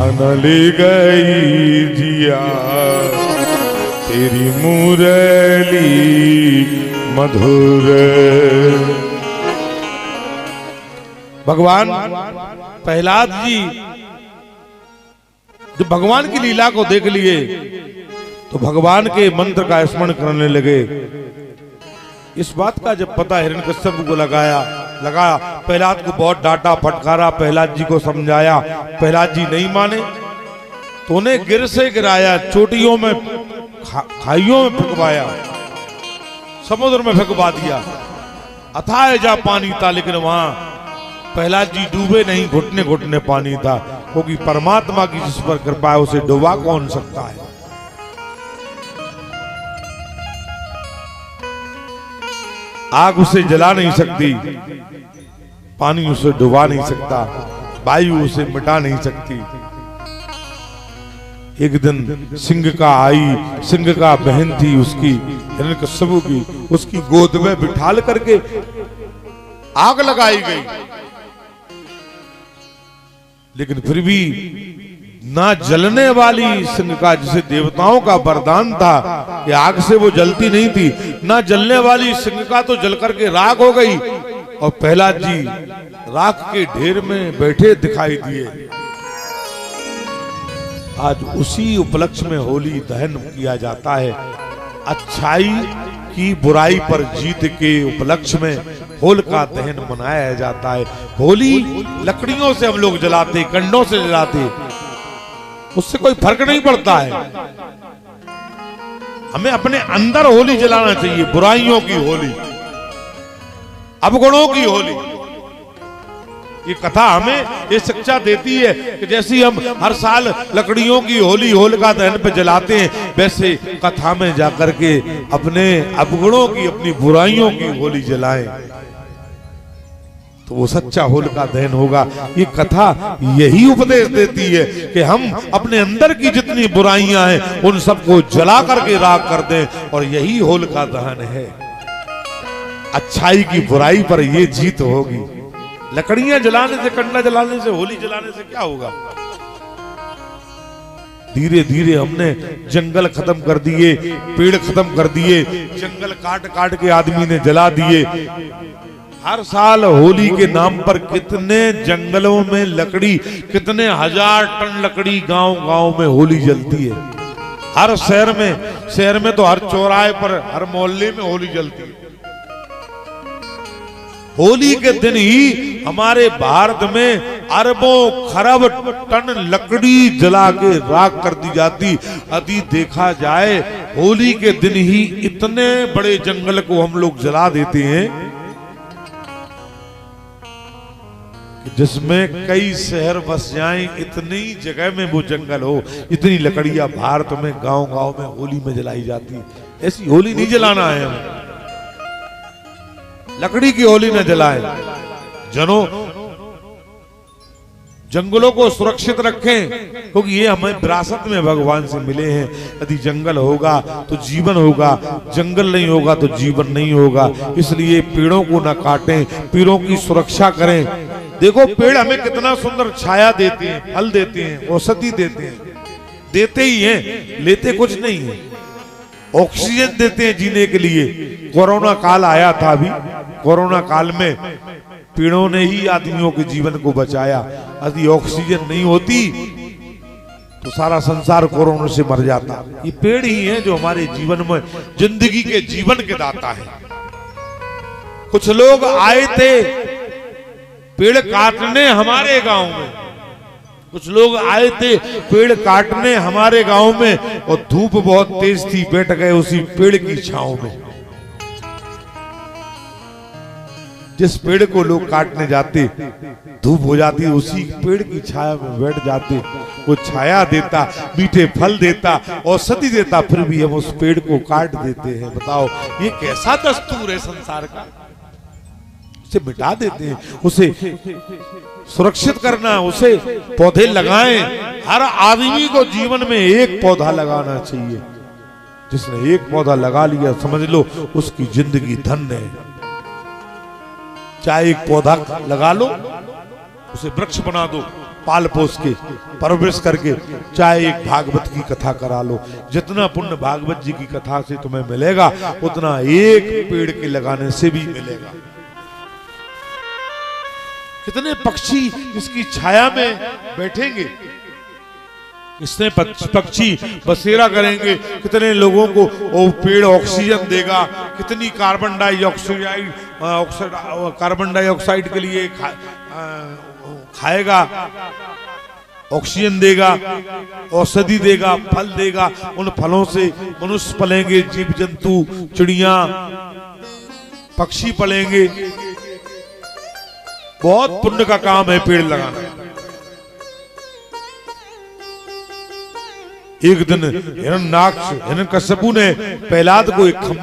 ले गई जिया तेरी मुरली मधुर। भगवान प्रहलाद जी जब भगवान की लीला को देख लिए तो भगवान के मंत्र का स्मरण करने लगे। इस बात का जब पता हिरण्यकश्यप को लगाया प्रहलाद को बहुत डांटा फटकारा, प्रहलाद जी को समझाया, प्रहलाद जी नहीं माने तो उन्हें गिर से गिराया, चोटियों में खाइयों में फेंकवाया, समुद्र में फेंकवा दिया। अथाह जा पानी था लेकिन वहां प्रहलाद जी डूबे नहीं, घुटने घुटने पानी था, क्योंकि परमात्मा की जिस पर कृपा है उसे डुबा कौन सकता है। आग उसे जला नहीं सकती, पानी उसे डुबा नहीं सकता, वायु उसे मिटा नहीं सकती। एक दिन सिंह का बहन थी उसकी, हिरण्यकश्यप की, उसकी गोद में बिठाल करके आग लगाई गई, लेकिन फिर भी ना जलने वाली सिंह का, जिसे देवताओं का वरदान था कि आग से वो जलती नहीं थी, ना जलने वाली सिंह का तो जल करके राख हो गई और प्रहलाद जी राख के ढेर में बैठे दिखाई दिए। आज उसी उपलक्ष्य में होली दहन किया जाता है। अच्छाई की बुराई पर जीत के उपलक्ष्य में होलिका दहन मनाया जाता है। होली लकड़ियों से हम लोग जलाते, कंडों से जलाते, उससे कोई फर्क नहीं पड़ता है। हमें अपने अंदर होली जलाना चाहिए, बुराइयों की होली, अवगुणों की होली। ये कथा हमें ये शिक्षा देती है कि जैसे हम हर साल लकड़ियों की होली होलिका दहन पे जलाते हैं, वैसे कथा में जाकर के अपने अवगुणों की, अपनी बुराइयों की होली जलाएं तो वो सच्चा होलिका दहन होगा। ये कथा यही उपदेश देती है कि हम अपने अंदर की जितनी बुराइयां हैं उन सबको जला करके राख कर दें, और यही होलिका दहन है। अच्छाई की बुराई पर ये जीत होगी। लकड़ियां जलाने से, कंडा जलाने से, होली जलाने से क्या होगा। धीरे धीरे हमने जंगल खत्म कर दिए, पेड़ खत्म कर दिए, जंगल काट काट के आदमी ने जला दिए। हर साल होली के नाम पर कितने जंगलों में लकड़ी, कितने हजार टन लकड़ी गांव गांव में होली जलती है। हर शहर में तो हर चौराहे पर, हर मोहल्ले में होली जलती है। होली के दिन ही हमारे भारत में अरबों खरब टन लकड़ी जला के राख कर दी जाती। यदि देखा जाए होली के दिन ही इतने बड़े जंगल को हम लोग जला देते हैं जिसमें कई शहर बस जाएं, इतनी जगह में वो जंगल हो, इतनी लकड़ियां भारत में गांव गांव में होली में जलाई जाती है। ऐसी होली नहीं जलाना है हमें, लकड़ी की होली न जलाएं। जनों, जंगलों को सुरक्षित रखें, क्योंकि ये हमें विरासत में भगवान से मिले हैं। यदि जंगल होगा तो जीवन होगा, जंगल नहीं होगा तो जीवन नहीं होगा। इसलिए पेड़ों को न काटें, पेड़ों की सुरक्षा करें। देखो पेड़ हमें कितना सुंदर छाया देते हैं, फल देते हैं, औषधि देते हैं, देते ही हैं, लेते कुछ नहीं है। ऑक्सीजन देते हैं जीने के लिए। कोरोना काल आया था, अभी कोरोना काल में पेड़ों ने ही आदमियों के जीवन को बचाया। यदि ऑक्सीजन नहीं होती तो सारा संसार कोरोना से मर जाता। ये पेड़ ही हैं जो हमारे जीवन में, जिंदगी के जीवन के दाता है। कुछ लोग आए थे पेड़ काटने हमारे गांव में, कुछ लोग आए थे पेड़ काटने हमारे गांव में, और धूप बहुत तेज थी, बैठ गए उसी पेड़ की छांव में। जिस पेड़ को लोग काटने जाते, धूप हो जाती, उसी पेड़ की छाया में बैठ जाते। वो छाया देता, मीठे फल देता, औषधि देता, फिर भी हम उस पेड़ को काट देते हैं। बताओ ये कैसा दस्तूर है संसार का। उसे मिटा देते हैं, उसे सुरक्षित करना, उसे पौधे लगाएं। हर आदमी को जीवन में एक पौधा लगाना चाहिए। जिसने एक पौधा लगा लिया समझ लो उसकी जिंदगी धन्य है। चाहे एक पौधा लगा लो, उसे वृक्ष बना दो, पाल पोस के परवरिश करके, चाहे एक भागवत की कथा करा लो। जितना पुण्य भागवत जी की कथा से तुम्हें मिलेगा उतना एक पेड़ के लगाने से भी मिलेगा। कितने पक्षी इसकी छाया में बैठेंगे, इसने पक्षी बसेरा करेंगे, कितने लोगों को वो पेड़ ऑक्सीजन देगा, कितनी कार्बन डाइऑक्साइड के लिए खाएगा, ऑक्सीजन देगा, औषधि देगा, फल देगा। उन फलों से मनुष्य पलेंगे, जीव जंतु, चिड़िया, पक्षी पलेंगे। बहुत पुण्य का काम है पेड़ लगाना। एक दिन हिरण्यकश्यपु ने प्रहलाद को एक खम्भे